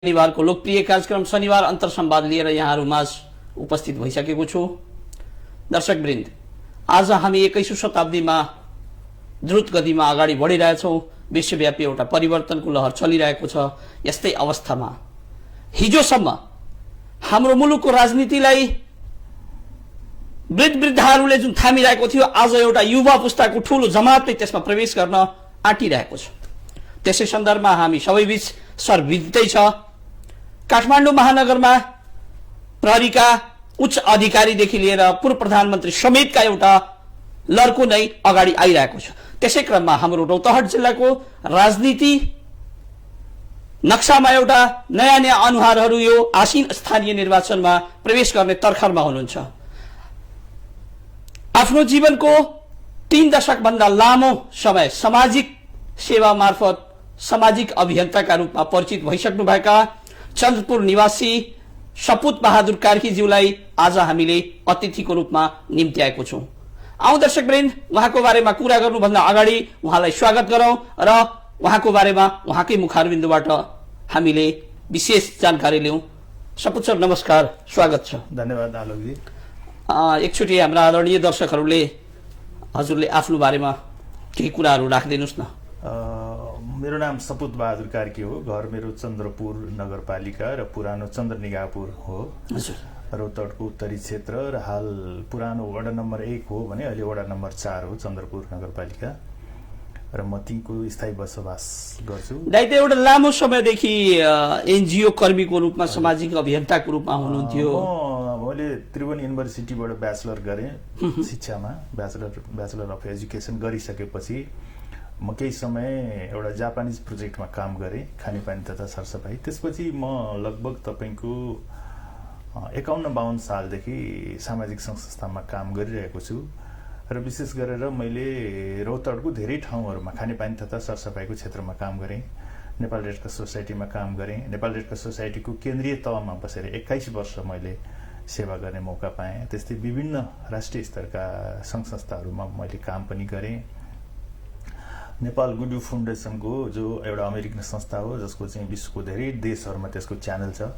शनिबारको लोकप्रिय कार्यक्रम शनिबार अन्तर संवाद लिएर यहाँहरूमाझ उपस्थित भइसकेको छु। दर्शकवृन्द, आज हामी 21औं शताब्दीमा द्रुत गतिमा अगाडि बढिरहेछौं। विश्वव्यापी एउटा परिवर्तनको लहर चलिरहेको छ। यस्तै अवस्थामा हिजोसम्म हाम्रो मुलुकको राजनीतिलाई वृद्धहरूले जुन थामिरहेको थियो, आज एउटा युवा पुस्ताको ठूलो जमातले त्यसमा प्रवेश गर्न आँटिरहेको छ। त्यसै सन्दर्भमा हामी सबैबीच सर्वविदितै छ। काठमाडौँ महानगरमा प्रहरीका उच्च अधिकारीदेखि लिएर पूर्व प्रधानमन्त्री समेतका एउटा लड्को नै अगाडि आइरहेको छ। त्यसै क्रममा हाम्रो रौतहट जिल्लाको राजनीति नक्सामा एउटा नयाँ अनुहारहरू यो आसीन स्थानीय निर्वाचनमा प्रवेश गर्ने तर्खरमा हुनुहुन्छ। आफ्नो जीवनको 3 दशक भन्दा लामो समय सामाजिक सेवा मार्फत सामाजिक अभियन्ताका रूपमा परिचित भइसक्नुभएका चन्द्रपुर निवासी सपुत बहादुर कार्कीज्यूलाई आज हामीले अतिथिको रूपमा निम्त्याएको छौं। आउँ दर्शकवृन्द, उहाँको बारेमा कुरा गर्नुभन्दा अगाडि उहाँलाई स्वागत गरौं र उहाँको बारेमा उहाँकै मुखारबिन्दुबाट हामीले विशेष जानकारी लिउँ। सपुत सर, नमस्कार, स्वागत छ। धन्यवाद आलोकजी। एकचोटि हाम्रा आदरणीय दर्शकहरूले हजुरले आफ्नो बारेमा केही कुराहरू राखिदिनुस् न। मेरो नाम सपुत बहादुर कार्की हो। घर मेरो चन्द्रपुर नगरपालिका र पुरानो चन्द्रनिगाहपुर हो। रौतहटको उत्तरी क्षेत्र र हाल पुरानो वडा नम्बर 1 हो भने अहिले वडा नम्बर 4 हो चन्द्रपुर नगरपालिका, र म तीको स्थायी बसोबास गर्छु। दाइते एउटा लामो समयदेखि एनजिओ कर्मीको रूपमा सामाजिक अभियन्ताको रूपमा हुनुहुन्थ्यो। मैले त्रिभुवन युनिभर्सिटीबाट ब्याचलर गरेँ शिक्षामा। ब्याचलर अफ एजुकेसन गरिसकेपछि म केही समय एउटा जापानिज प्रोजेक्टमा काम गरेँ, खानेपानी तथा सरसफाई। त्यसपछि म लगभग तपाईको 51-52 सालदेखि सामाजिक संस्थामा काम गरिरहेको छु र विशेष गरेर मैले रौतहटको धेरै ठाउँहरूमा खानेपानी तथा सरसफाईको क्षेत्रमा काम गरेँ। नेपाल रेड क्रस सोसाइटीमा काम गरेँ। नेपाल रेड क्रस सोसाइटीको केन्द्रीय तहमा बसेर 21 वर्ष मैले सेवा गर्ने मौका पाएँ। त्यस्तै विभिन्न राष्ट्रिय स्तरका सङ्घ संस्थाहरूमा मैले काम पनि गरेँ। नेपाल गुड फाउन्डेसनको जो एउटा अमेरिकन संस्था हो, जसको चाहिँ विश्वको धेरै देशहरूमा त्यसको च्यानल छ,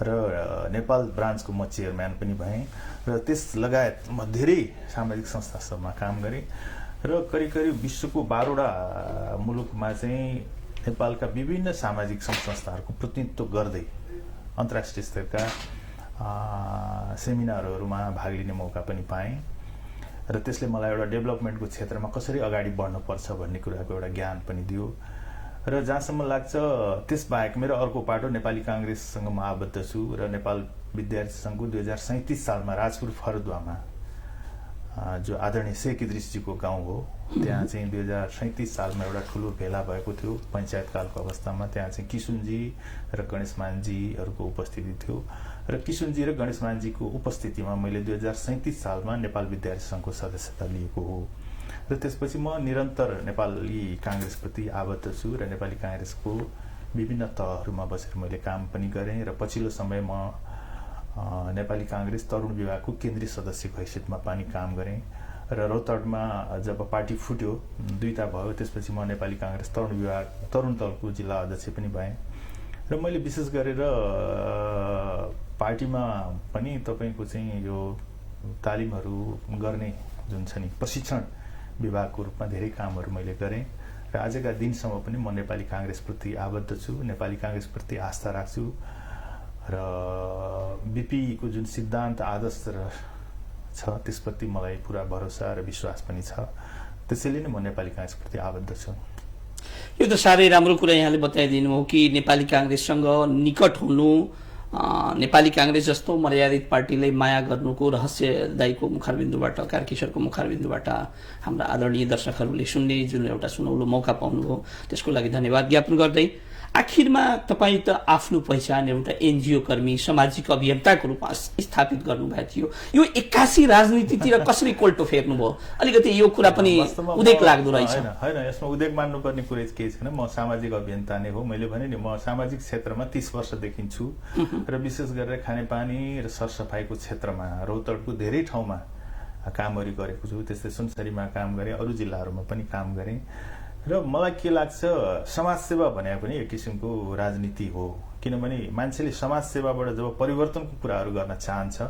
र नेपाल ब्रान्चको म चेयरम्यान पनि भएँ। र त्यस लगायत म धेरै सामाजिक संस्थाहरूमा काम गरेँ र करिब विश्वको 12वटा मुलुकमा चाहिँ नेपालका विभिन्न सामाजिक सङ्घ संस्थाहरूको प्रतिनिधित्व गर्दै अन्तर्राष्ट्रिय स्तरका सेमिनारहरूमा भाग लिने मौका पनि पाएँ। र त्यसले मलाई एउटा डेभलपमेन्टको क्षेत्रमा कसरी अगाडि बढ्नुपर्छ भन्ने कुराको एउटा ज्ञान पनि दियो। र जहाँसम्म लाग्छ त्यसबाहेक मेरो अर्को पाटो नेपाली काङ्ग्रेससँग म आबद्ध छु र नेपाल विद्यार्थी सङ्घको 2037 सालमा राजपुर फरदुवामा जो आदरणीय शेख इद्रिसजीको गाउँ हो, त्यहाँ चाहिँ 2037 सालमा एउटा ठुलो भेला भएको थियो पञ्चायतकालको अवस्थामा। त्यहाँ चाहिँ किशुनजी र गणेशमानजीहरूको उपस्थिति थियो र किशुनजी र गणेशमानजीको उपस्थितिमा मैले 2037 सालमा नेपाल विद्यार्थी सङ्घको सदस्यता लिएको हो। र त्यसपछि म निरन्तर नेपाली काङ्ग्रेसप्रति आबद्ध छु र नेपाली काङ्ग्रेसको विभिन्न तहहरूमा बसेर मैले काम पनि गरेँ। र पछिल्लो समय म नेपाली काङ्ग्रेस तरुण विभागको केन्द्रीय सदस्यको हैसियतमा पनि काम गरेँ। र रौतहटमा जब पार्टी फुट्यो, 2टा भयो, त्यसपछि म नेपाली काङ्ग्रेस तरुण विभाग तरुण तलको जिल्ला अध्यक्ष पनि भएँ। र मैले विशेष गरेर पार्टीमा पनि तपाईँको चाहिँ यो तालिमहरू गर्ने जुन छ नि प्रशिक्षण विभागको रूपमा धेरै कामहरू मैले गरेँ। र आजका दिनसम्म पनि म नेपाली काङ्ग्रेसप्रति आबद्ध छु, नेपाली काङ्ग्रेसप्रति आस्था राख्छु र बिपीको जुन सिद्धान्त आदर्श छ त्यसप्रति मलाई पुरा भरोसा र विश्वास पनि छ। त्यसैले नै म नेपाली काङ्ग्रेसप्रति आबद्ध छु। यो त साह्रै राम्रो कुरा यहाँले बताइदिनु हो कि नेपाली काङ्ग्रेससँग निकट हुनु, नेपाली काङ्ग्रेस जस्तो मर्यादित पार्टीलाई माया गर्नुको रहस्य दाइको मुखारबिन्दुबाट, कार्कीश्वरको मुखारबिन्दुबाट हाम्रा आदरणीय दर्शकहरूले सुन्ने जुन एउटा सुनौलो मौका पाउनुभयो, त्यसको लागि धन्यवाद ज्ञापन गर्दै आखिरमा तपाईँ त आफ्नो पहिचान एउटा एनजिओ कर्मी, सामाजिक अभियन्ताको रूपमा स्थापित गर्नुभएको थियो। यो 81 राजनीतितिर कसरी कोल्टो फेर्नुभयो? अलिकति यो कुरा पनि उदेक लाग्दो रहेछ। होइन, यसमा उदेक मान्नुपर्ने कुरा केही छैन। म सामाजिक अभियन्ता नै हो। मैले भने नि, म सामाजिक क्षेत्रमा 30 वर्षदेखि छु र विशेष गरेर खानेपानी र सरसफाईको क्षेत्रमा रौतहटको धेरै ठाउँमा कामहरू गरेको छु। त्यस्तै सुनसरीमा काम गरेँ, अरू जिल्लाहरूमा पनि काम गरेँ। र मलाई के लाग्छ, समाजसेवा भने पनि एक किसिमको राजनीति हो। किनभने मान्छेले समाज सेवाबाट जब परिवर्तनको कुराहरू गर्न चाहन्छ,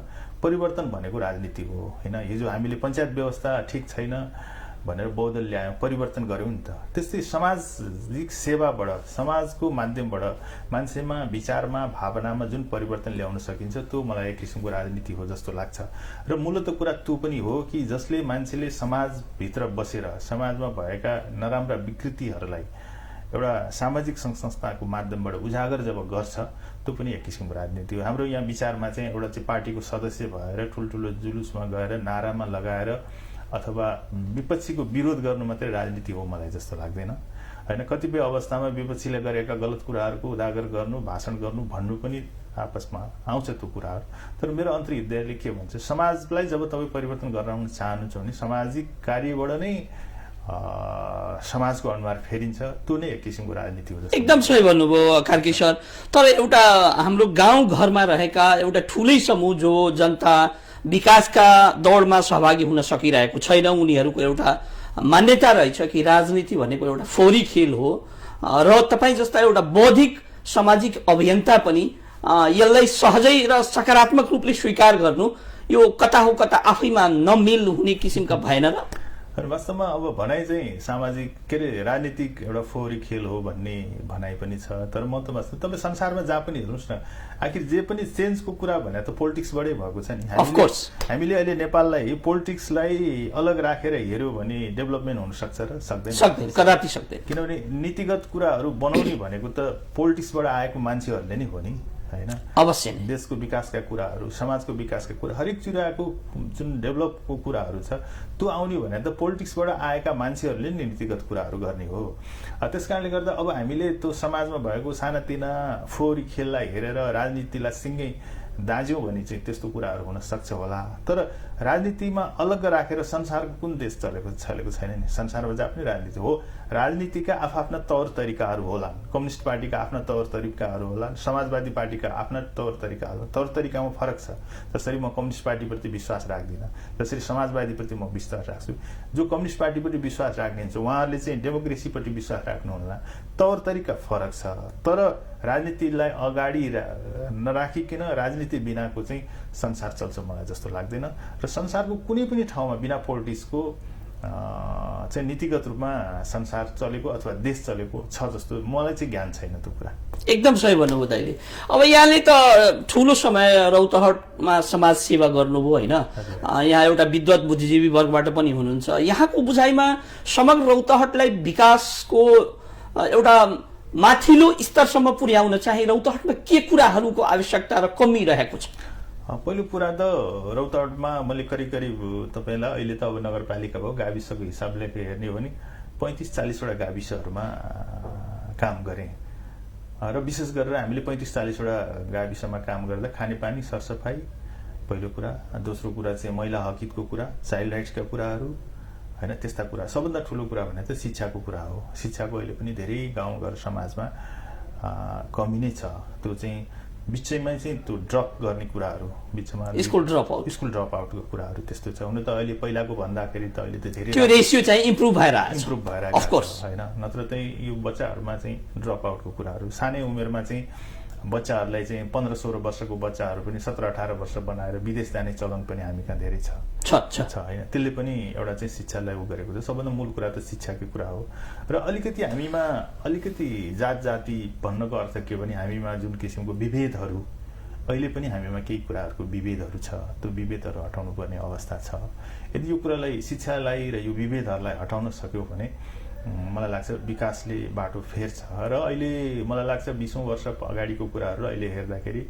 परिवर्तन भनेको राजनीति हो हैन। हिजो हामीले पञ्चायत व्यवस्था ठिक छैन भनेर बौद्धल ल्यायौँ, परिवर्तन गर्यौँ नि त। त्यस्तै सामाजिक सेवाबाट, समाजको माध्यमबाट मान्छेमा, विचारमा, भावनामा जुन परिवर्तन ल्याउन सकिन्छ त्यो मलाई एक किसिमको राजनीति हो जस्तो लाग्छ। र मूलत कुरा त्यो पनि हो कि जसले मान्छेले समाजभित्र बसेर समाजमा भएका नराम्रा विकृतिहरूलाई एउटा सामाजिक सङ्घ संस्थाको माध्यमबाट उजागर जब गर्छ त्यो पनि एक किसिमको राजनीति हो। हाम्रो यहाँ विचारमा चाहिँ एउटा चाहिँ पार्टीको सदस्य भएर ठुल्ठुलो जुलुसमा गएर नारामा लगाएर अथवा विपक्षीको विरोध गर्नु मात्रै राजनीति हो मलाई जस्तो लाग्दैन हैन। कतिपय अवस्थामा विपक्षीले गरेका गलत कुराहरूको उजागर गर्नु, भाषण गर्नु, भन्नु पनि आपसमा आउँछ त्यो कुराहरू। तर मेरो अन्तर्हृदयले के भन्छ, समाजलाई जब तपाईँ परिवर्तन गराउन चाहनुहुन्छ भने सामाजिक कार्यबाट नै समाजको अनुहार फेरिन्छ, त्यो नै एक किसिमको राजनीति हो। एकदम सही भन्नुभयो कार्की सर। तर एउटा हाम्रो गाउँ घरमा रहेका एउटा ठुलै समूह जो जनता विकासका दौडमा सहभागी हुन सकिरहेको छैन, उनीहरूको एउटा मान्यता रहेछ कि राजनीति भनेको एउटा फोरी खेल हो र तपाईँ जस्ता एउटा बौद्धिक सामाजिक अभियन्ता पनि यसलाई सहजै र सकारात्मक रूपले स्वीकार गर्नु यो कता हो कता आफैमा नमिल हुने किसिमका भएन र? वास्तवमा अब भनाइ चाहिँ सामाजिक के अरे राजनीतिक एउटा फोहोरी खेल हो भन्ने भनाइ पनि छ। तर म त वास्तव तपाईँ संसारमा जहाँ पनि हेर्नुहोस् न, आखिर जे पनि चेन्जको कुरा भने त पोलिटिक्सबाटै भएको छ नि। हामीले अहिले नेपाललाई पोलिटिक्सलाई अलग राखेर हेऱ्यो भने डेभलपमेन्ट हुन सक्छ र सक्दैन? कदापि सक्दैन। किनभने नीतिगत कुराहरू बनाउने भनेको त पोलिटिक्सबाट आएको मान्छेहरूले नै हो नि हैन। अवश्य नै देशको विकासका कुराहरू, समाजको विकासका कुरा, हरेक चिराको जुन डेभलपको कुराहरू छ त्यो आउने भने त पोलिटिक्सबाट आएका मान्छेहरूले नै नीतिगत कुराहरू गर्ने हो। त्यसकारणले गर्दा अब हामीले त्यो समाजमा भएको सानातिना फोहोरी खेललाई हेरेर राजनीतिलाई सिँगै दाज्यौँ भने चाहिँ त्यस्तो कुराहरू हुन सक्छ होला। तर राजनीतिमा अलग राखेर संसारको कुन देश चलेको छैन नि। संसारमा जहाँ पनि राजनीति हो, राजनीतिका आफ्ना तौर तरिकाहरू होलान्। कम्युनिस्ट पार्टीका आफ्ना तौर तरिकाहरू होलान्, समाजवादी पार्टीका आफ्ना तौर तरिकाहरू, तौर तरिकामा फरक छ। जसरी म कम्युनिस्ट पार्टीप्रति विश्वास राख्दिनँ, जसरी समाजवादीप्रति म विश्वास राख्छु। जो कम्युनिस्ट पार्टीप्रति विश्वास राख्नुहुन्छ उहाँहरूले चाहिँ डेमोक्रेसीप्रति विश्वास राख्नुहुन्न, तौर तरिका फरक छ। तर राजनीतिलाई अगाडि नराखिकन राजनीति बिनाको चाहिँ संसार चल्छ मलाई जस्तो लाग्दैन। र संसारको कुनै पनि ठाउँमा बिना पोलिटिक्सको चाहिँ नीतिगत रूपमा संसार चलेको अथवा देश चलेको छ जस्तो मलाई चाहिँ ज्ञान छैन त्यो कुरा। एकदम सही भन्नुभयो दाइले। अब यहाँले त ठुलो समय रौतहटमा समाज सेवा गर्नुभयो होइन, यहाँ एउटा विद्वत बुद्धिजीवी वर्गबाट पनि हुनुहुन्छ। यहाँको बुझाइमा समग्र रौतहटलाई विकासको एउटा माथिल्लो स्तरसम्म पुर्याउन चाहिँ रौतहटमा के कुराहरूको आवश्यकता र कमी रहेको छ? पहिलो कुरा त रौतहटमा मैले करिब तपाईँलाई अहिले त अब नगरपालिका भयो, गाविसको हिसाबले हेर्ने हो भने 35-40 वटा गाविसहरूमा काम गरेँ। र विशेष गरेर हामीले 35-40 वटा गाविसमा काम गर्दा खानेपानी, सरसफाइ पहिलो कुरा। दोस्रो कुरा चाहिँ महिला हकितको कुरा, चाइल्ड राइट्सका कुराहरू हैन, त्यस्ता कुरा। सबभन्दा ठुलो कुरा भने त शिक्षाको कुरा हो। शिक्षाको अहिले पनि धेरै गाउँघर समाजमा कमी नै छ। त्यो चाहिँ बिचैमा चाहिँ त्यो ड्रप गर्ने कुराहरू, बिचमा स्कुल ड्रप आउटको कुराहरू त्यस्तो छ। हुन त अहिले पहिलाको भन्दाखेरि त अहिले त धेरै त्यो रेसियो चाहिँ इम्प्रुभ भएर आएको हैन। नत्र चाहिँ यो बच्चाहरूमा चाहिँ ड्रप आउटको कुराहरू, सानै उमेरमा चाहिँ बच्चाहरूलाई चाहिँ 15-16 वर्षको बच्चाहरू पनि 17-18 वर्ष बनाएर विदेश जाने चलन पनि हामी कहाँ धेरै छ हैन। त्यसले पनि एउटा चाहिँ शिक्षालाई उ गरेको छ। सबभन्दा मूल कुरा त शिक्षाकै कुरा हो। र अलिकति हामीमा अलिकति जाति भन्नको अर्थ के भने हामीमा जुन किसिमको विभेदहरू अहिले पनि हामीमा केही कुराहरूको विभेदहरू छ, त्यो विभेदहरू हटाउनु पर्ने अवस्था छ। यदि यो कुरालाई, शिक्षालाई र यो विभेदहरूलाई हटाउन सक्यो भने मलाई लाग्छ विकासले बाटो फेर्छ। र अहिले मलाई लाग्छ 20औं वर्ष अगाडिको कुराहरू अहिले हेर्दाखेरि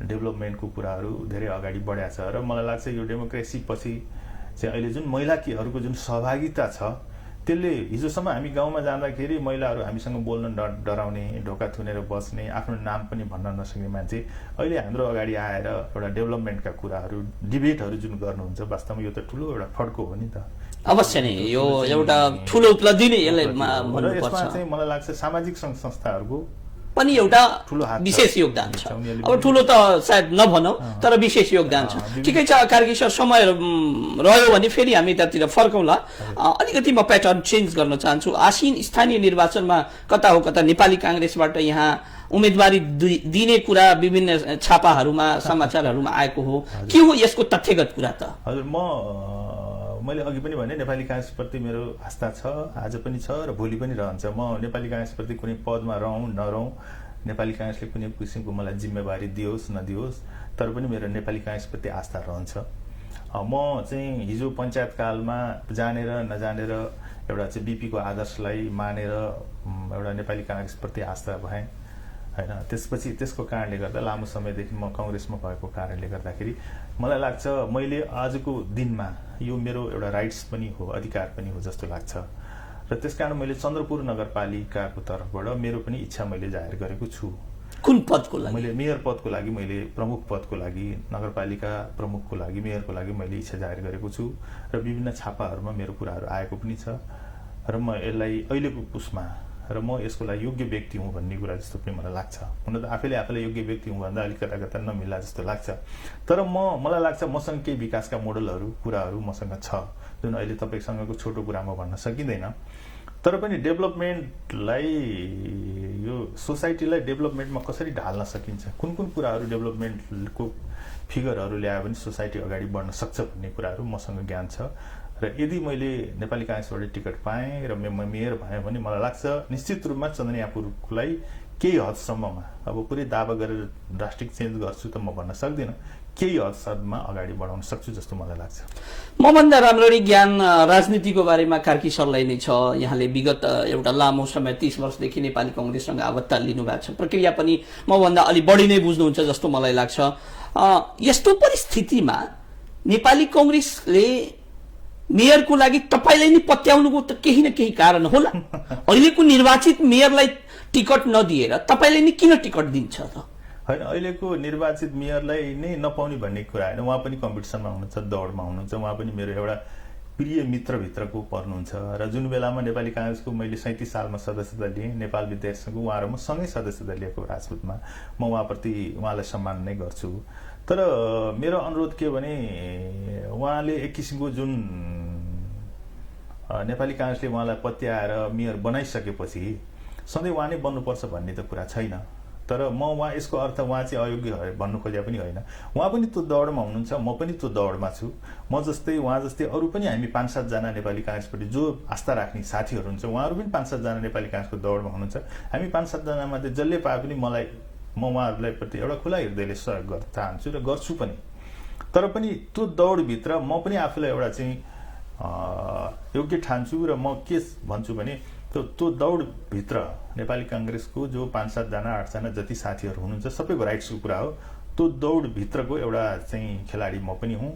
डेभलपमेन्टको कुराहरू धेरै अगाडि बढ्या छ। र मलाई लाग्छ यो डेमोक्रेसी पछि चाहिँ अहिले जुन महिलाहरूको जुन सहभागिता छ त्यसले, हिजोसम्म हामी गाउँमा जाँदाखेरि महिलाहरू हामीसँग बोल्न डराउने, ढोका थुनेर बस्ने, आफ्नो नाम पनि भन्न नसक्ने मान्छे अहिले हाम्रो अगाडि आएर एउटा डेभलपमेन्टका कुराहरू, डिबेटहरू जुन गर्नुहुन्छ, वास्तवमा यो त ठुलो एउटा फड्को हो नि त। अवश्य नै यो एउटा ठुलो उपलब्धि नै यसलाई भन्नुपर्छ। यसमा चाहिँ मलाई लाग्छ सामाजिक सङ्घ संस्थाहरूको पनि एउटा विशेष योगदान छ। अब ठुलो त सायद नभनौँ, तर विशेष योगदान छ। ठिकै छ कार्की सर, समय रह्यो भने फेरि हामी त्यतिर फर्कौँला। अलिकति म प्याटर्न चेन्ज गर्न चाहन्छु। आसीन स्थानीय निर्वाचनमा कता हो कता नेपाली काङ्ग्रेसबाट यहाँ उम्मेदवारी दिने कुरा विभिन्न छापाहरूमा समाचारहरूमा आएको हो। के हो यसको तथ्यगत कुरा त? हजुर, मैले अघि पनि भने नेपाली काङ्ग्रेसप्रति मेरो आस्था छ, आज पनि छ र भोलि पनि रहन्छ। म नेपाली काङ्ग्रेसप्रति कुनै पदमा रहौँ नरहौँ, नेपाली काङ्ग्रेसले कुनै किसिमको मलाई जिम्मेवारी दियोस् नदियोस्, तर पनि मेरो नेपाली काङ्ग्रेसप्रति आस्था रहन्छ। म चाहिँ हिजो पञ्चायत कालमा जानेर नजानेर एउटा चाहिँ बिपीको आदर्शलाई मानेर एउटा नेपाली काङ्ग्रेसप्रति आस्था भएँ होइन। त्यसपछि त्यसको कारणले गर्दा लामो समयदेखि म काङ्ग्रेसमा भएको कारणले गर्दाखेरि मलाई लाग्छ मैले आजको दिनमा यो मेरो एउटा राइट्स पनि हो, अधिकार पनि हो जस्तो लाग्छ। र त्यसकारण मैले चन्द्रपुर नगरपालिकाको तर्फबाट मेरो पनि इच्छा मैले जाहेर गरेको छु। कुन पदको लागि? मैले मेयर पदको लागि, मैले प्रमुख पदको लागि, नगरपालिका प्रमुखको लागि, मेयरको लागि मैले इच्छा जाहेर गरेको छु र विभिन्न छापाहरूमा मेरो कुराहरू आएको पनि छ। र म यसलाई अहिलेको उसमा र म यसको लागि योग्य व्यक्ति हुँ भन्ने कुरा जस्तो पनि मलाई लाग्छ। हुन त आफैले आफैलाई योग्य व्यक्ति हुँ भन्दा अलिक कता नमिल्ला जस्तो लाग्छ। तर मलाई लाग्छ मसँग केही विकासका मोडलहरू कुराहरू मसँग छ जुन अहिले तपाईँसँगको छोटो कुरामा भन्न सकिँदैन। तर पनि डेभलपमेन्टलाई यो सोसाइटीलाई डेभलपमेन्टमा कसरी ढाल्न सकिन्छ, कुन कुन कुराहरू डेभलपमेन्टको फिगरहरू ल्यायो भने सोसाइटी अगाडि बढ्न सक्छ भन्ने कुराहरू मसँग ज्ञान छ। र यदि मैले नेपाली काङ्ग्रेसबाट टिकट पाएँ र म मेयर भएँ भने मलाई लाग्छ निश्चित रूपमा चन्द्रयापुरलाई केही हदसम्ममा, अब पुरै दावा गरेर ड्रास्टिक चेन्ज गर्छु त म भन्न सक्दिनँ, केही हदसम्ममा अगाडि बढाउन सक्छु जस्तो मलाई लाग्छ। मभन्दा राम्ररी ज्ञान राजनीतिको बारेमा कार्की सरलाई नै छ। यहाँले विगत एउटा लामो समय 30 वर्षदेखि नेपाली काङ्ग्रेससँग आबद्ध लिनुभएको छ, प्रक्रिया पनि मभन्दा अलि बढी नै बुझ्नुहुन्छ जस्तो मलाई लाग्छ। यस्तो परिस्थितिमा नेपाली काङ्ग्रेसले मेयरको लागि तपाईँलाई नै पत्याउनुको त केही न केही कारण होला। अहिलेको निर्वाचित मेयरलाई टिकट नदिएर तपाईँले नै किन टिकट दिन्छ त? होइन, अहिलेको निर्वाचित मेयरलाई नै नपाउने भन्ने कुरा होइन। उहाँ पनि कम्पिटिसनमा हुनुहुन्छ, दौडमा हुनुहुन्छ। उहाँ पनि मेरो एउटा प्रिय मित्रभित्रको पर्नुहुन्छ। र जुन बेलामा नेपाली काङ्ग्रेसको मैले 37 सालमा सदस्यता लिएँ, नेपाल विद्यार्थी सङ्घको उहाँ र म सँगै सदस्यता लिएको राजपुतमा, म उहाँप्रति उहाँलाई सम्मान नै गर्छु। तर मेरो अनुरोध के भने उहाँले एक किसिमको जुन नेपाली काङ्ग्रेसले उहाँलाई पत्याएर मेयर बनाइसकेपछि सधैँ उहाँ नै बन्नुपर्छ भन्ने त कुरा छैन। तर उहाँ यसको अर्थ उहाँ चाहिँ अयोग्य भन्नु खोजे पनि होइन। उहाँ पनि त्यो दौडमा हुनुहुन्छ, म पनि त्यो दौडमा छु। म जस्तै उहाँ जस्तै अरू पनि हामी 5-7 जना नेपाली काङ्ग्रेसपट्टि जो आस्था राख्ने साथीहरू हुन्छ उहाँहरू पनि 5-7 जना नेपाली काङ्ग्रेसको दौडमा हुनुहुन्छ। हामी 5-7 जनामध्ये जसले पाए पनि म उहाँहरूलाई प्रति एउटा खुला हृदयले सहयोग गर्न चाहन्छु र गर्छु पनि। तर पनि त्यो दौडभित्र म पनि आफूलाई एउटा चाहिँ योग्य ठान्छु र म के भन्छु भने त्यो दौडभित्र नेपाली काङ्ग्रेसको जो 5-7 जना 8 जना जति साथीहरू हुनुहुन्छ सबैको राइट्सको कुरा हो। त्यो दौडभित्रको एउटा चाहिँ खेलाडी म पनि हुँ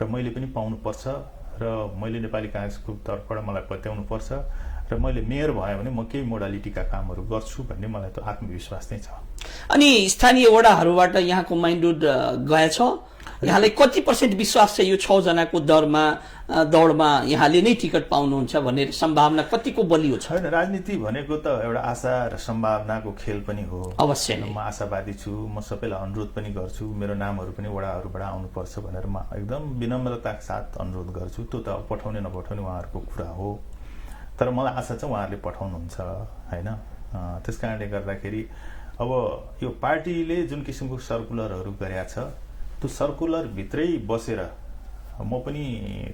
र मैले पनि पाउनुपर्छ र मैले नेपाली काङ्ग्रेसको तर्फबाट मलाई पत्याउनु पर्छ र मैले मेयर भएँ भने म केही मोडालिटीका कामहरू गर्छु भन्ने मलाई त आत्मविश्वास नै छ। अनि स्थानीय वडाहरूबाट यहाँको माइन्डुड गएछ, यहाँलाई कति % विश्वास छ यो 6 जनाको दौडमा यहाँले नै टिकट पाउनुहुन्छ भन्ने सम्भावना कतिको बलियो छ? होइन, राजनीति भनेको त एउटा आशा र सम्भावनाको खेल पनि हो। अवश्य नै म आशावादी छु। म सबैलाई अनुरोध पनि गर्छु, मेरो नामहरू पनि वडाहरूबाट आउनुपर्छ भनेर म एकदम विनम्रताका साथ अनुरोध गर्छु। त्यो त पठाउने नपठाउने उहाँहरूको कुरा हो, तर मलाई आशा छ उहाँहरूले पठाउनुहुन्छ होइन। त्यस कारणले गर्दाखेरि अब यो पार्टीले जुन किसिमको सर्कुलरहरू गरेका छ त्यो सर्कुलर भित्रै बसेर म पनि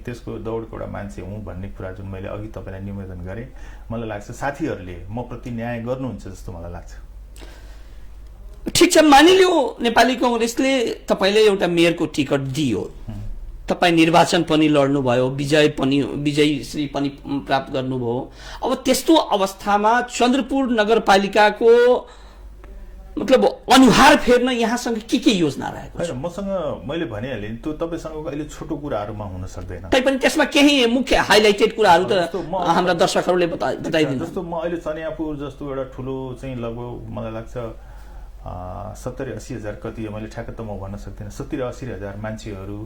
त्यसको दौडको एउटा मान्छे हुँ भन्ने कुरा जुन मैले अघि तपाईँलाई निवेदन गरेँ, मलाई लाग्छ साथीहरूले म प्रति न्याय गर्नुहुन्छ जस्तो मलाई लाग्छ। ठिक छ, मानिलियो नेपाली काङ्ग्रेसले तपाईँले एउटा मेयरको टिकट दियो, तपाईँ निर्वाचन पनि लड्नुभयो, विजयश्री पनि प्राप्त गर्नुभयो। अब त्यस्तो अवस्थामा चन्द्रपुर नगरपालिकाको मतलब अनुहार फेर्न यहाँसँग के योजना रहेको छ? मसँग मैले भनिहालेँ त्यो तपाईँसँगको अहिले छोटो कुराहरूमा हुन सक्दैन। तैपनि त्यसमा केही मुख्य हाइलाइटेड कुराहरू त हाम्रा दर्शकहरूले बताइदिनु। जस्तो म अहिले चन्द्रयापुर जस्तो एउटा ठुलो चाहिँ लगभग मलाई लाग्छ 70-80 हजार कति, मैले ठ्याक्क त म भन्न सक्दिनँ, 70-80 हजार मान्छेहरू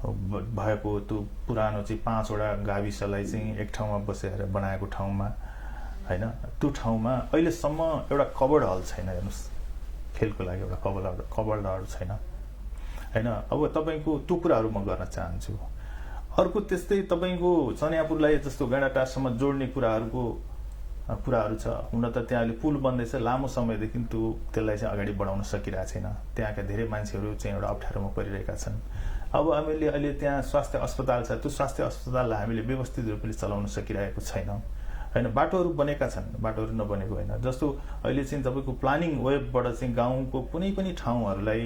भएको त्यो पुरानो चाहिँ 5 वटा गाविसलाई चाहिँ एक ठाउँमा बसेर बनाएको ठाउँमा होइन, त्यो ठाउँमा अहिलेसम्म एउटा कभर्ड हल छैन। हेर्नुहोस्, खेलको लागि एउटा कभर्ड हल छैन होइन। अब तपाईँको त्यो कुराहरू म गर्न चाहन्छु। अर्को त्यस्तै तपाईँको चन्द्रयापुरलाई जस्तो गैँडाटारसम्म जोड्ने कुराहरूको कुराहरू छ। हुन त त्यहाँ अहिले पुल बन्दैछ, लामो समयदेखि त्यसलाई चाहिँ अगाडि बढाउन सकिरहेको छैन। त्यहाँका धेरै मान्छेहरू चाहिँ एउटा अप्ठ्यारोमा परिरहेका छन्। अब हामीले अहिले त्यहाँ स्वास्थ्य अस्पताल छ, त्यो स्वास्थ्य अस्पताललाई हामीले व्यवस्थित रूपले चलाउन सकिरहेको छैनौँ होइन। बाटोहरू बनेका छन्, बाटोहरू नबनेको होइन। जस्तो अहिले चाहिँ तपाईँको प्लानिङ वेबबाट चाहिँ गाउँको कुनै पनि ठाउँहरूलाई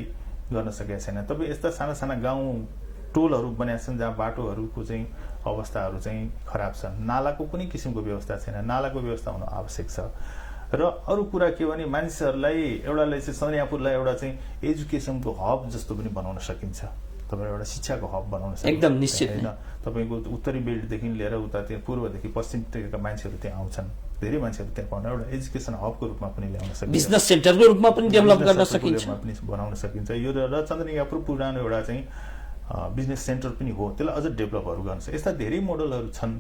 गर्न सकेका छैन। तपाईँ यस्ता साना साना गाउँ टोलहरू बनाएका छन् जहाँ बाटोहरूको चाहिँ अवस्थाहरू चाहिँ खराब छन्, नालाको कुनै किसिमको व्यवस्था छैन, नालाको व्यवस्था हुनु आवश्यक छ। र अरू कुरा के भने मानिसहरूलाई एउटालाई चाहिँ सनियापुरलाई एउटा चाहिँ एजुकेसनको हब जस्तो पनि बनाउन सकिन्छ। तपाईँ एउटा शिक्षाको हब बनाउन सकिन्छ एकदम निश्चित होइन। तपाईँको उत्तरी बेल्टदेखि लिएर उता त्यहाँ पूर्वदेखि पश्चिमका मान्छेहरू त्यहाँ आउँछन्, धेरै मान्छेहरू त्यहाँ पाउन एउटा एजुकेसन हबको रूपमा पनि ल्याउन सकिन्छ, बिजनेस सेन्टरको रूपमा पनि डेभलप गर्न सकिन्छ, पनि बनाउन सकिन्छ। यो र चन्द्रनिगापुर पुरानो एउटा चाहिँ बिजनेस सेन्टर पनि हो, त्यसलाई अझ डेभलपहरू गर्न सक्छ। यस्ता धेरै मोडलहरू छन्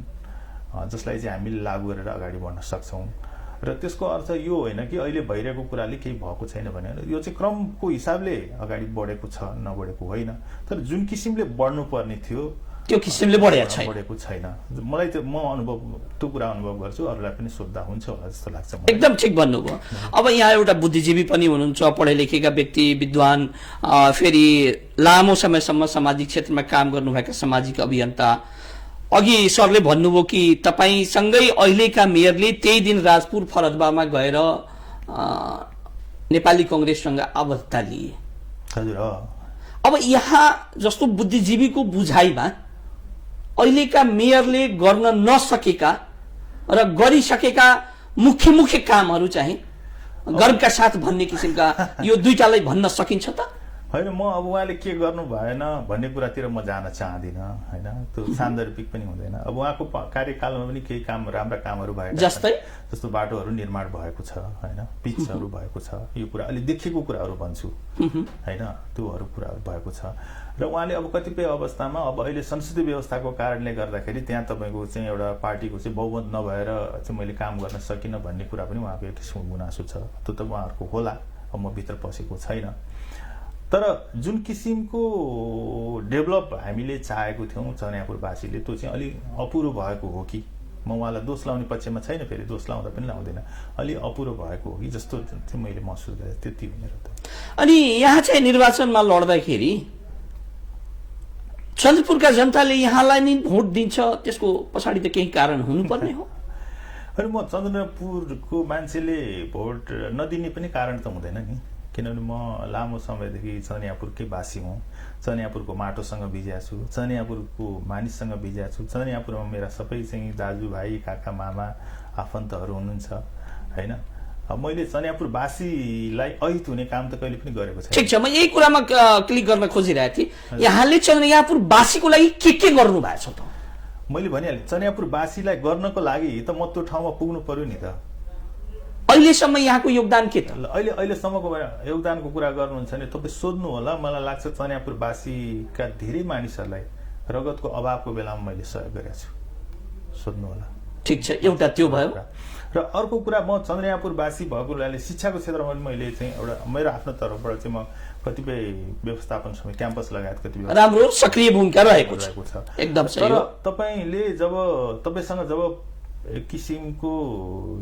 जसलाई चाहिँ हामीले लागू गरेर अगाडि बढ्न सक्छौँ। र त्यसको अर्थ यो होइन कि अहिले भइरहेको कुराले केही भएको छैन भने, यो चाहिँ क्रमको हिसाबले अगाडि बढेको छ, नबढेको होइन। तर जुन किसिमले बढ्नुपर्ने थियो त्यो किसिमले बढेको छैन। मलाई त्यो त्यो कुरा अनुभव गर्छु, अरूलाई पनि सोध्दा हुन्छ होला जस्तो लाग्छ मलाई। एकदम ठिक भन्नुभयो। अब यहाँ एउटा बुद्धिजीवी पनि हुनुहुन्छ, पढे लेखेका व्यक्ति, विद्वान, फेरि लामो समयसम्म सामाजिक क्षेत्रमा काम गर्नुभएका सामाजिक अभियन्ता। अघि सरले भन्नुभयो कि तपाईँसँगै अहिलेका मेयरले त्यही दिन राजपुर फरदबामा गएर नेपाली कांग्रेससँग आबद्धता लिए। हजुर। अब यहाँ जस्तो बुद्धिजीवीको बुझाइमा अहिलेका मेयरले गर्न नसकेका र गरिसकेका मुख्य मुख्य कामहरू चाहिँ गर्वका साथ भन्ने किसिमका यो दुईटालाई भन्न सकिन्छ त? होइन, म अब उहाँले के गर्नु भएन भन्ने कुरातिर म जान चाहदिनँ होइन। त्यो सान्दर्भिक पनि हुँदैन। अब उहाँको कार्यकालमा पनि केही काम, राम्रा कामहरू भएका जस्तो बाटोहरू निर्माण भएको छ होइन, पिचहरू भएको छ, यो कुरा अलि देखिएको कुराहरू भन्छु होइन, त्योहरू कुराहरू भएको छ। र उहाँले अब कतिपय अवस्थामा अब अहिले संसदीय व्यवस्थाको कारणले गर्दाखेरि त्यहाँ तपाईँको चाहिँ एउटा पार्टीको चाहिँ बहुमत नभएर चाहिँ मैले काम गर्न सकिनँ भन्ने कुरा पनि उहाँको एक किसिमको गुनासो छ। त्यो त उहाँहरूको होला, अब म भित्र पसेको छैन। तर जुन किसिमको डेभलप हामीले चाहेको थियौँ चनियापुरवासीले, त्यो चाहिँ अलि अपुरो भएको हो कि, म उहाँलाई दोष लाउने पक्षमा छैन, फेरि दोष लाउँदा पनि लाउँदैन, अलि अपुरो भएको हो कि जस्तो चाहिँ मैले महसुस गरेँ। त्यति हो मेरो त। अनि यहाँ चाहिँ निर्वाचनमा लड्दाखेरि चन्द्रपुरका जनताले यहाँलाई नै भोट दिन्छ, त्यसको पछाडि त केही कारण हुनुपर्ने हो। अनि म चन्द्रपुरको मान्छेले भोट नदिने पनि कारण त हुँदैन नि, किनभने म लामो समयदेखि चनियापुरकै वासी हुँ, चनियापुरको माटोसँग बिजिया छु, चनियापुरको मानिससँग बिजिया छु। चनियापुरमा मेरा सबै चाहिँ दाजुभाइ, काका, मामा, आफन्तहरू हुनुहुन्छ होइन। मैले चनियापुरवासीलाई अहित हुने काम त कहिले पनि गरेको छैन। ठिक छ, म यही कुरामा क्लिक गर्न खोजिरहेको थिएँ। यहाँले चनियापुरवासीको लागि के गर्नु भएको छ त? मैले भनिहालेँ, चनियापुरवासीलाई गर्नको लागि त म त्यो ठाउँमा पुग्नु पर्यो नि त। अहिलेसम्म यहाँको योगदान के त? अहिलेसम्मको योगदानको कुरा गर्नुहुन्छ भने तपाईँ सोध्नु होला। मलाई लाग्छ चनियापुरवासीका धेरै मानिसहरूलाई रगतको अभावको बेलामा मैले सहयोग गरेको छु, सोध्नु होला। ठिक छ, एउटा त्यो भयो। र अर्को कुरा, म चन्द्रयापुरवासी भएको हुनाले शिक्षाको क्षेत्रमा पनि मैले चाहिँ एउटा मेरो आफ्नो तर्फबाट चाहिँ म कतिपय व्यवस्थापन समय क्याम्पस लगायत कतिपय राम्रो सक्रिय भूमिका रहेको छ। एकदम सही हो। तपाईँले तपाईँसँग जब एक किसिमको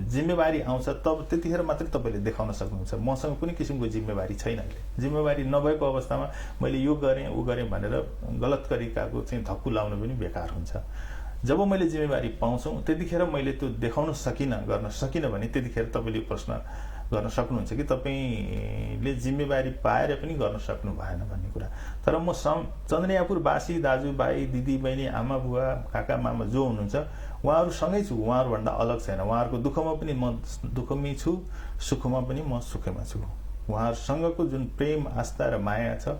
जिम्मेवारी आउँछ तब त्यतिखेर मात्रै तपाईँले देखाउन सक्नुहुन्छ। मसँग कुनै किसिमको जिम्मेवारी छैन। जिम्मेवारी नभएको अवस्थामा मैले यो गरेँ ऊ गरेँ भनेर गलत तरिकाको चाहिँ धक्कु लाउनु पनि बेकार हुन्छ। जब मैले जिम्मेवारी पाउँछौँ त्यतिखेर मैले त्यो देखाउन सकिनँ, गर्न सकिनँ भने त्यतिखेर तपाईँले प्रश्न गर्न सक्नुहुन्छ कि तपाईँले जिम्मेवारी पाएर पनि गर्न सक्नु भएन भन्ने कुरा। तर म चन्द्रयापुरवासी दाजुभाइ, दिदी बहिनी, आमा बुवा, काका मामा जो हुनुहुन्छ उहाँहरूसँगै छु, उहाँहरूभन्दा अलग छैन। उहाँहरूको दुःखमा पनि म दुःखमै छु, सुखमा पनि म सुखमा छु। उहाँहरूसँगको जुन प्रेम, आस्था र माया छ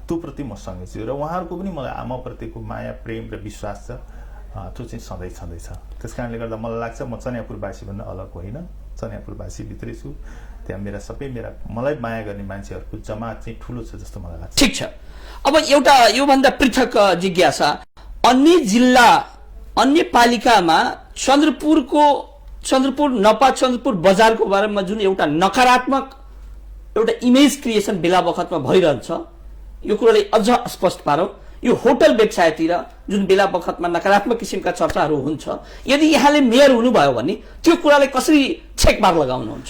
त्यो प्रति म सँगै छु र उहाँहरूको पनि मलाई आमाप्रतिको माया, प्रेम र विश्वास छ, त्यो चाहिँ सधैँ छँदैछ। त्यस कारणले गर्दा मलाई लाग्छ म चनियापुरवासीभन्दा अलग होइन, चनियापुरवासी भित्रै छु। त्यहाँ मलाई माया गर्ने मान्छेहरूको जमात चाहिँ ठुलो छ जस्तो मलाई लाग्छ। ठिक छ, अब एउटा योभन्दा पृथक जिज्ञासा, अन्य जिल्ला, अन्य पालिकामा चन्द्रपुर नपा चन्द्रपुर बजारको बारेमा जुन एउटा नकारात्मक एउटा इमेज क्रिएसन बेला बखतमा भइरहन्छ, यो कुरालाई अझ स्पष्ट पारौँ। यो होटल व्यवसायतिर जुन बेला बखतमा नकारात्मक किसिमका चर्चाहरू हुन्छ, यदि यहाँले मेयर हुनुभयो भने त्यो कुरालाई कसरी छेकबार लगाउनुहुन्छ?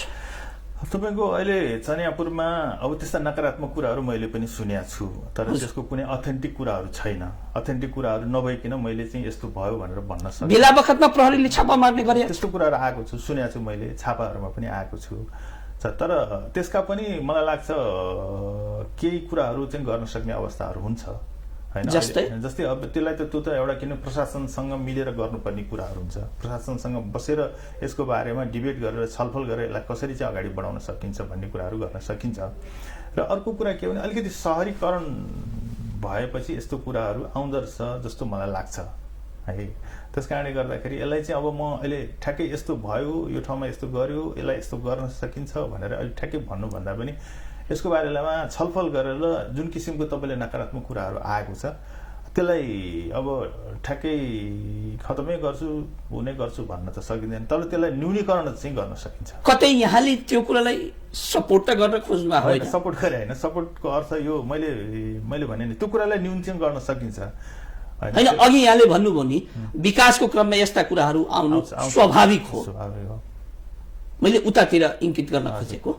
तपाईँको अहिले चनियापुरमा अब त्यस्ता नकारात्मक कुराहरू मैले पनि सुनेको छु, तर त्यसको कुनै अथेन्टिक कुराहरू छैन। अथेन्टिक कुराहरू नभइकन मैले चाहिँ यस्तो भयो भनेर भन्न सक्छु। बेला बखतमा प्रहरीले छापा मार्ने गरे त्यस्तो कुराहरू आएको छु, सुनेको छु मैले, छापाहरूमा पनि आएको छु। तर त्यसका पनि मलाई लाग्छ केही कुराहरू चाहिँ गर्न सक्ने अवस्थाहरू हुन्छ हैन। जस्तै अब त्यसलाई त त्यो त एउटा किन प्रशासनसँग मिलेर गर्नुपर्ने कुराहरू हुन्छ। प्रशासनसँग बसेर यसको बारेमा डिबेट गरेर छलफल गरेर यसलाई कसरी चाहिँ अगाडि बढाउन सकिन्छ भन्ने कुराहरू गर्न सकिन्छ। र अर्को कुरा के भने अलिकति सहरीकरण भएपछि यस्तो कुराहरू आउँदो रहेछ जस्तो मलाई लाग्छ है। त्यस कारणले गर्दाखेरि यसलाई चाहिँ अब म अहिले ठ्याक्कै यस्तो भयो, यो ठाउँमा यस्तो गर्यो, यसलाई यस्तो गर्न सकिन्छ भनेर अहिले ठ्याक्कै भन्नुभन्दा पनि यसको बारेमा छलफल गरेर जुन किसिमको तपाईँले नकारात्मक कुराहरू आएको छ त्यसलाई अब ठ्याक्कै खतमै गर्छु हुने गर्छु भन्न त सकिँदैन, तर त्यसलाई न्यूनीकरण चाहिँ गर्न सकिन्छ। कतै यहाँले त्यो कुरालाई सपोर्ट त गर्न खोज्नु होइन? सपोर्ट गरे होइन, सपोर्टको अर्थ यो मैले भने नि त्यो कुरालाई न्यून चाहिँ गर्न सकिन्छ होइन। अघि यहाँले भन्नुभयो नि विकासको क्रममा यस्ता कुराहरू आउनु स्वाभाविक हो, मैले उतातिर इङ्गित गर्न खोजेको।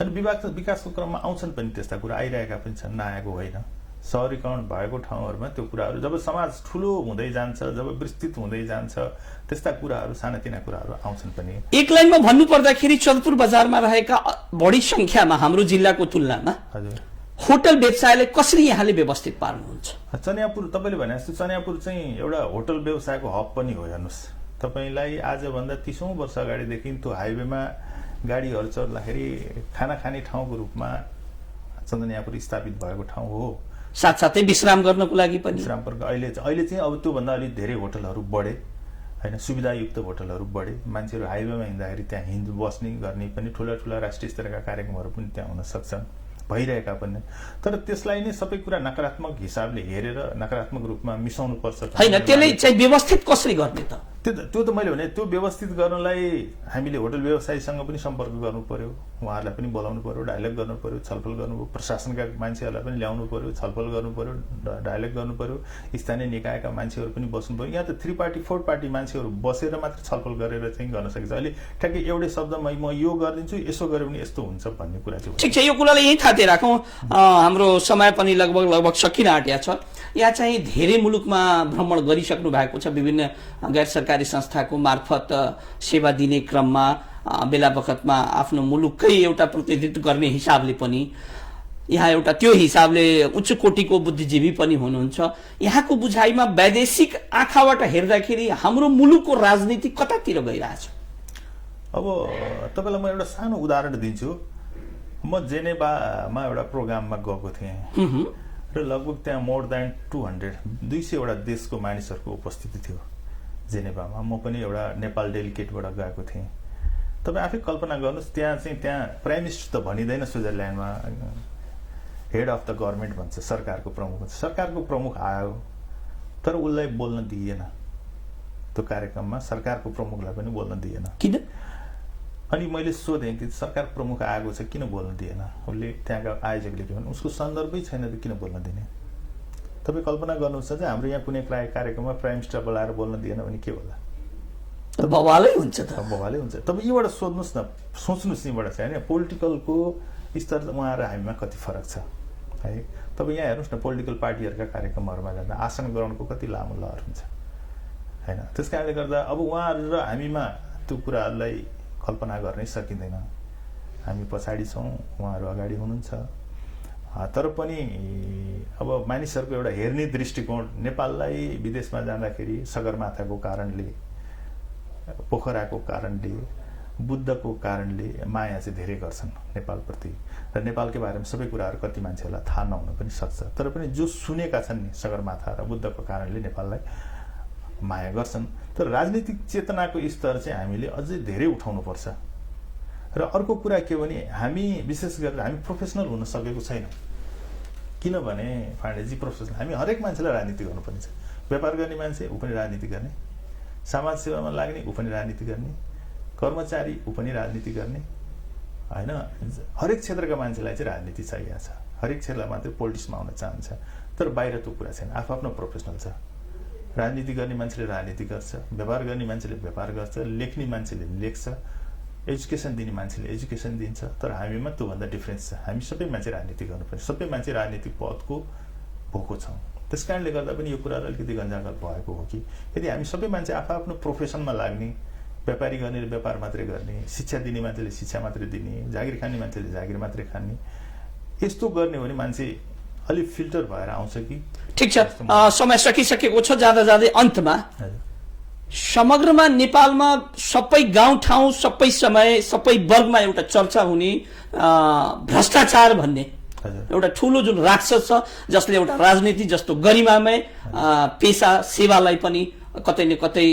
अनि विकासको क्रममा आउँछन् पनि त्यस्ता कुरा, आइरहेका पनि छन्, नआएको होइन। सहरीकरण भएको ठाउँहरूमा त्यो कुराहरू जब समाज ठुलो हुँदै जान्छ, जब विस्तृत हुँदै जान्छ, त्यस्ता कुराहरू सानातिना कुराहरू आउँछन् पनि। एक लाइनमा भन्नुपर्दाखेरि चौधपुर बजारमा रहेका बढी संख्यामा हाम्रो जिल्लाको तुलनामा हजुर होटल व्यवसायलाई कसरी यहाँले व्यवस्थित पार्नुहुन्छ? चनियापुर तपाईँले भने जस्तो चनियापुर चाहिँ एउटा होटल व्यवसायको हब पनि हो। हेर्नुहोस्, तपाईँलाई आजभन्दा 30औं वर्ष अगाडिदेखि त्यो हाइवेमा गाडीहरू चल्दाखेरि खाना खाने ठाउँको रूपमा चन्दनियापुर स्थापित भएको ठाउँ हो। साथसाथै विश्राम गर्नको लागि पनि अहिले चाहिँ अब त्योभन्दा अलिक धेरै होटलहरू बढे होइन, सुविधायुक्त होटलहरू बढे। मान्छेहरू हाइवेमा हिँड्दाखेरि त्यहाँ हिँड्नु बस्ने गर्ने पनि ठुला ठुला राष्ट्रिय स्तरका कार्यक्रमहरू पनि त्यहाँ हुन सक्छन्, भइरहेका पनि। तर त्यसलाई नै सबै कुरा नकारात्मक हिसाबले हेरेर नकारात्मक रूपमा मिसाउनु पर्छ होइन। त्यसले चाहिँ व्यवस्थित कसरी गर्ने त? त्यो त मैले भने त्यो व्यवस्थित गर्नलाई हामीले होटल व्यवसायीसँग पनि सम्पर्क गर्नु पर्यो, उहाँहरूलाई पनि बोलाउनु पर्यो, डायलग गर्नु पर्यो, छलफल गर्नु पर्यो, प्रशासनका मान्छेहरूलाई पनि ल्याउनु पर्यो, छलफल गर्नु पर्यो, डायलग गर्नु पर्यो, स्थानीय निकायका मान्छेहरू पनि बस्नु पर्यो। यहाँ त 3 पार्टी 4 पार्टी मान्छेहरू बसेर मात्र छलफल गरेर चाहिँ गर्न सकिन्छ। अहिले ठ्याक्कै एउटै शब्दमा म यो गरिदिन्छु, यसो गर्यो भने यस्तो हुन्छ भन्ने कुरा चाहिँ ठिक छ। यो कुरालाई यही थाहा राखौँ, हाम्रो समय पनि लगभग सकिन आँटेको छ। यहाँ चाहिँ धेरै मुलुकमा भ्रमण गरिसक्नु भएको छ, विभिन्न गैर सरकारी संस्थाको मार्फत सेवा दिने क्रममा बेला बखतमा आफ्नो मुलुककै एउटा प्रतिनिधित्व गर्ने हिसाबले पनि यहाँ एउटा त्यो हिसाबले उच्च कोटिको बुद्धिजीवी पनि हुनुहुन्छ। यहाँको बुझाइमा वैदेशिक आँखाबाट हेर्दाखेरि हाम्रो मुलुकको राजनीति कतातिर गइरहेछ? अब तपाईँलाई म एउटा सानो उदाहरण दिन्छु। म जेनेभामा एउटा प्रोग्राममा गएको थिएँ र लगभग त्यहाँ मोर देन 200 वटा देशको मानिसहरूको उपस्थिति थियो जेनेभामा। म पनि एउटा नेपाल डेलिगेटबाट गएको थिएँ। तपाईँ आफै कल्पना गर्नुहोस्, त्यहाँ प्राइम मिनिस्टर त भनिँदैन स्विजरल्यान्डमा, हेड अफ द गभर्मेन्ट भन्छ, सरकारको प्रमुख भन्छ। सरकारको प्रमुख आयो तर उसलाई बोल्न दिएन त्यो कार्यक्रममा, सरकारको प्रमुखलाई पनि बोल्न दिएन। किन? अनि मैले सोधेँ कि सरकार प्रमुख आएको छ किन बोल्न दिएन? उसले त्यहाँका आयोजकले के भने उसको सन्दर्भै छैन त किन बोल्न दिने? तपाईँ कल्पना गर्नुहुन्छ चाहिँ हाम्रो यहाँ कुनै कार्यक्रममा प्राइम मिनिस्टर बोलाएर बोल्न दिएन भने के होला? बवालै हुन्छ त। बवालै हुन्छ। तपाईँ यीबाट सोध्नुहोस् न, सोच्नुहोस् यहीँबाट चाहिँ होइन पोलिटिकलको स्तर उहाँ र हामीमा कति फरक छ है। तपाईँ यहाँ हेर्नुहोस् न, पोलिटिकल पार्टीहरूका कार्यक्रमहरूमा जाँदा आसन ग्रहणको कति लामो लहर हुन्छ होइन। त्यस कारणले गर्दा अब उहाँहरू र हामीमा त्यो कुराहरूलाई कल्पना गर्नै सकिँदैन। हामी पछाडि छौँ, उहाँहरू अगाडि हुनुहुन्छ। तर पनि अब मानिसहरूको एउटा हेर्ने दृष्टिकोण नेपाललाई विदेशमा जाँदाखेरि सगरमाथाको कारणले, पोखराको कारणले, बुद्धको कारणले माया चाहिँ धेरै गर्छन् नेपालप्रति र नेपालकै बारेमा सबै कुराहरू कति मान्छेहरूलाई थाहा नहुन पनि सक्छ। तर पनि जो सुनेका छन् नि सगरमाथा र बुद्धको कारणले नेपाललाई माया गर्छन्। तर राजनीतिक चेतनाको स्तर चाहिँ हामीले अझै धेरै उठाउनुपर्छ। र अर्को कुरा के भने हामी विशेष गरेर हामी प्रोफेसनल हुन सकेको छैनौँ। किनभने पाण्डेजी प्रोफेसनल, हामी हरेक मान्छेलाई राजनीति गर्नुपर्ने छ। व्यापार गर्ने मान्छे ऊ पनि राजनीति गर्ने, समाज सेवामा लाग्ने ऊ पनि राजनीति गर्ने, कर्मचारी ऊ पनि राजनीति गर्ने होइन। हरेक क्षेत्रका मान्छेलाई चाहिँ राजनीति चाहिएको छ। हरेक क्षेत्रलाई मात्रै पोलिटिक्समा आउन चाहन्छ। तर बाहिर त्यो कुरा छैन। आफ्नो प्रोफेसनल छ। राजनीति गर्ने मान्छेले राजनीति गर्छ, व्यापार गर्ने मान्छेले व्यापार गर्छ, लेख्ने मान्छेले लेख्छ, एजुकेसन दिने मान्छेले एजुकेसन दिन्छ। तर हामीमा त्योभन्दा डिफ्रेन्स छ। हामी सबै मान्छे राजनीति गर्नुपर्छ, सबै मान्छे राजनीतिक पदको भोको छौँ। त्यस कारणले गर्दा पनि यो कुराहरू अलिकति गन्जागत भएको हो कि यदि हामी सबै मान्छे आफ्नो प्रोफेसनमा लाग्ने, व्यापारी गर्नेले व्यापार मात्रै गर्ने, शिक्षा दिने मान्छेले शिक्षा मात्रै दिने, जागिर खाने मान्छेले जागिर मात्रै खाने, यस्तो गर्ने हो भने मान्छे अलिक फिल्टर भएर आउँछ कि। ठिक छ, समय सकिसकेको छ। जाँदा जाँदै अन्तमा समग्रमा नेपालमा सबै गाउँठाउँ, सबै समय, सबै वर्गमा एउटा चर्चा हुने भ्रष्टाचार भन्ने एउटा ठूलो जुन राक्षस छ, जसले एउटा राजनीति जस्तो गरिमामय पेशा सेवालाई पनि कतै न कतै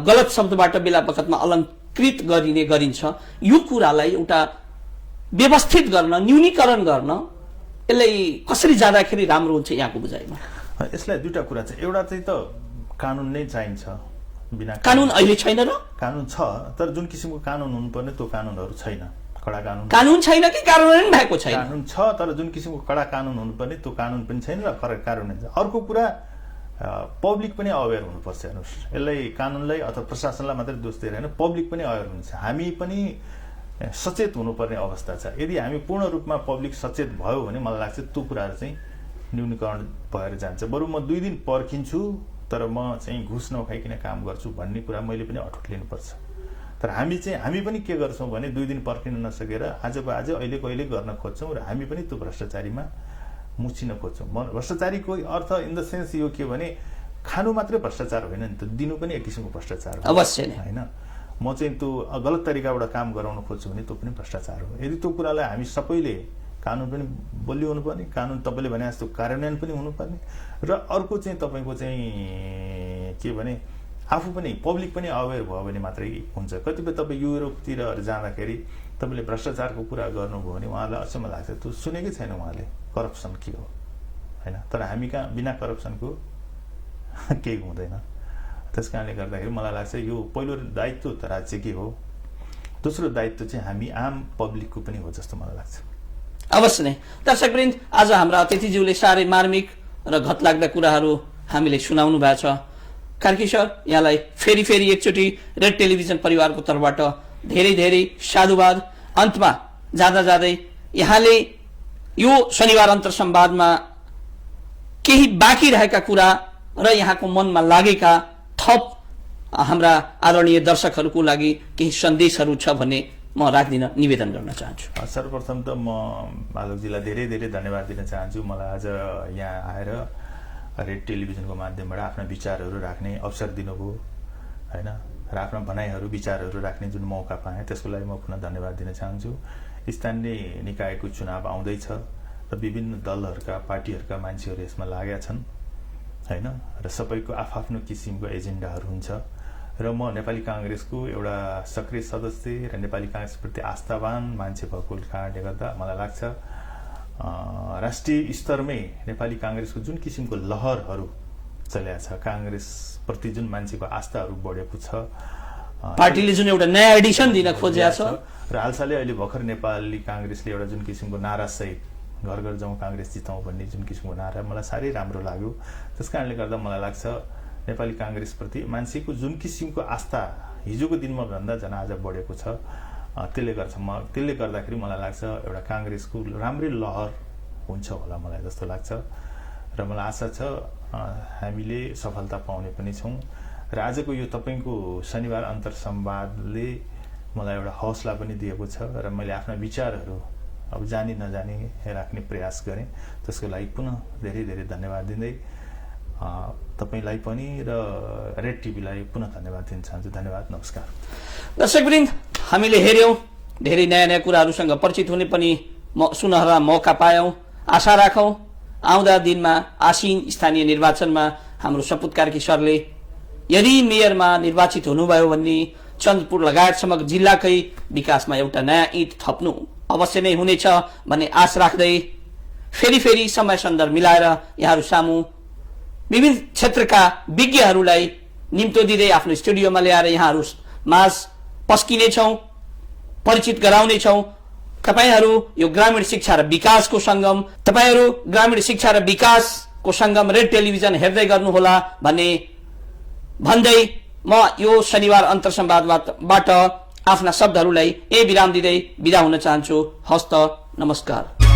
गलत शब्दबाट बेला बखतमा अलङ्कृत गरिन्छ। यो कुरालाई एउटा व्यवस्थित गर्न, न्यूनीकरण गर्न यसलाई कसरी जाँदाखेरि राम्रो हुन्छ यहाँको बुझाइमा? यसलाई दुईटा कुरा छ। एउटा चाहिँ त कानुन नै चाहिन्छ। बिना कानुन अहिले छैन र? कानुन छ, तर जुन किसिमको कानुन हुनुपर्ने त्यो कानुनहरू छैन। कडा कानुन छैन कि कार्यान्वयन भएको छैन? कानुन छ, तर जुन किसिमको कडा कानुन हुनुपर्ने त्यो कानुन पनि छैन र कार्यान्वयन छ। अर्को कुरा पब्लिक पनि अवेर हुनुपर्छ। हेर्नुहोस्, यसलाई कानुनलाई अथवा प्रशासनलाई मात्रै दोष दिएर होइन, पब्लिक पनि अवेर हुनुहुन्छ। हामी पनि सचेत हुनुपर्ने अवस्था छ। यदि हामी पूर्ण रूपमा पब्लिक सचेत भयो भने मलाई लाग्छ त्यो कुराहरू चाहिँ न्यूनीकरण भएर जान्छ। बरु म 2 दिन पर्खिन्छु तर म चाहिँ घुस नखाइकन काम गर्छु भन्ने कुरा मैले पनि अठोट लिनुपर्छ। तर हामी पनि के गर्छौँ भने 2 दिन पर्खिन नसकेर आजको आज अहिलेको अहिले गर्न खोज्छौँ र हामी पनि त्यो भ्रष्टाचारीमा मुछिन खोज्छौँ। भ्रष्टाचारीको अर्थ इन द सेन्स यो के भने खानु मात्रै भ्रष्टाचार होइन नि त, दिनु पनि एक किसिमको भ्रष्टाचार हो। अवश्य नै होइन। म चाहिँ त्यो गलत तरिकाबाट काम गराउन खोज्छु भने त्यो पनि भ्रष्टाचार हो। यदि त्यो कुरालाई हामी सबैले कानुन पनि बलियो हुनुपर्ने, कानुन तपाईँले भने जस्तो कार्यान्वयन पनि हुनुपर्ने, र अर्को चाहिँ तपाईँको चाहिँ के भने आफू पनि पब्लिक पनि अवेर भयो भने मात्रै हुन्छ। कतिपय तपाईँ युरोपतिर जाँदाखेरि तपाईँले भ्रष्टाचारको कुरा गर्नुभयो भने उहाँलाई अचम्म लाग्छ, त्यो सुनेकै छैन उहाँले करप्सन के हो होइन। तर हामी कहाँ बिना करप्सनको केही हुँदैन। त्यस कारणले गर्दाखेरि मलाई लाग्छ यो पहिलो दायित्व त राज्य के हो, दोस्रो दायित्व चाहिँ हामी आम पब्लिकको पनि हो जस्तो मलाई लाग्छ। अवश्य नै। दर्शकवृन्द, आज हाम्रा अतिथिज्यूले साह्रै मार्मिक र घतलाग्दा कुराहरू हामीले सुनाउनु भएको छ। कार्की सर, यहाँलाई फेरि एकचोटि रेड टेलिभिजन परिवारको तर्फबाट धेरै धेरै साधुवाद। अन्तमा जाँदा जाँदै यहाँले यो शनिबार अन्तर संवादमा केही बाँकी रहेका कुरा र यहाँको मनमा लागेका थप हाम्रा आदरणीय दर्शकहरूको लागि केही सन्देशहरू छ भने म राख्दिन निवेदन गर्न चाहन्छु। सर्वप्रथम त म माधवजीलाई धेरै धेरै धन्यवाद दिन चाहन्छु। मलाई आज यहाँ आएर रेड टेलिभिजनको माध्यमबाट आफ्ना विचारहरू राख्ने अवसर दिनुभयो होइन, र आफ्ना भनाइहरू विचारहरू राख्ने जुन मौका पाएँ त्यसको लागि म पुनः धन्यवाद दिन चाहन्छु। स्थानीय निकायको चुनाव आउँदैछ र विभिन्न दलहरूका पार्टीहरूका मान्छेहरू यसमा लागेका छन् होइन, र सबैको आफ्नो किसिमको एजेन्डाहरू हुन्छ। र म नेपाली काङ्ग्रेसको एउटा सक्रिय सदस्य र नेपाली काङ्ग्रेसप्रति आस्थावान मान्छे भएको कारणले गर्दा मलाई लाग्छ राष्ट्रिय स्तरमै नेपाली काङ्ग्रेसको जुन किसिमको लहरहरू चलेको छ, काङ्ग्रेसप्रति जुन मान्छेको आस्थाहरू बढेको छ, पार्टीले जुन एउटा नयाँ एडिसन दिन खोजेको छ, र हालसालै अहिले भर्खर नेपाली काङ्ग्रेसले एउटा जुन किसिमको नारासहित घर घर जाउँ काङ्ग्रेस जिताउँ भन्ने जुन किसिमको नारा मलाई साह्रै राम्रो लाग्यो। त्यस कारणले गर्दा मलाई लाग्छ नेपाली काङ्ग्रेसप्रति मान्छेको जुन किसिमको आस्था हिजोको दिनमा भन्दा झन् आज बढेको छ। त्यसले गर्दाखेरि मलाई लाग्छ एउटा काङ्ग्रेसको राम्रै लहर हुन्छ होला मलाई जस्तो लाग्छ, र मलाई आशा छ हामीले सफलता पाउने पनि छौँ। र आजको यो तपाईँको शनिबार अन्तर संवादले मलाई एउटा हौसला पनि दिएको छ, र मैले आफ्ना विचारहरू अब जानी नजानी राख्ने प्रयास गरेँ। त्यसको लागि पुनः धेरै धेरै धन्यवाद दिँदै तपाईलाई पनि र रेड टिभीलाई पुनः धन्यवाद दिन चाहन्छु। धन्यवाद, नमस्कार। दर्शकवृन्द, हामीले हेर्यौँ, धेरै नयाँ नयाँ कुराहरूसँग परिचित हुने पनि सुनहरा मौका पायौँ। आशा राखौँ आउँदा दिनमा आसीन स्थानीय निर्वाचनमा हाम्रो सपुत कार्की सरले यदि मेयरमा निर्वाचित हुनुभयो भने चन्द्रपुर लगायत समग्र जिल्लाकै विकासमा एउटा नयाँ ईँट थप्नु अवश्य नै हुनेछ भन्ने आश राख्दै फेरि समय सन्दर्भ मिलाएर यहाँहरू सामु विभिन्न क्षेत्रका विज्ञहरूलाई निम्तो दिँदै आफ्नो स्टुडियोमा ल्याएर यहाँहरू माझ पस्किनेछौँ, परिचित गराउनेछौँ। तपाईहरू यो ग्रामीण शिक्षा र विकासको संगम, तपाईहरू ग्रामीण शिक्षा र विकास को सङ्गम रेड टेलिभिजन हेर्दै गर्नुहोला भन्दै म यो शनिबार अन्तर्संवादबाट आफ्ना शब्दहरूलाई विराम दिँदै बिदा हुन चाहन्छु। हस्त नमस्कार।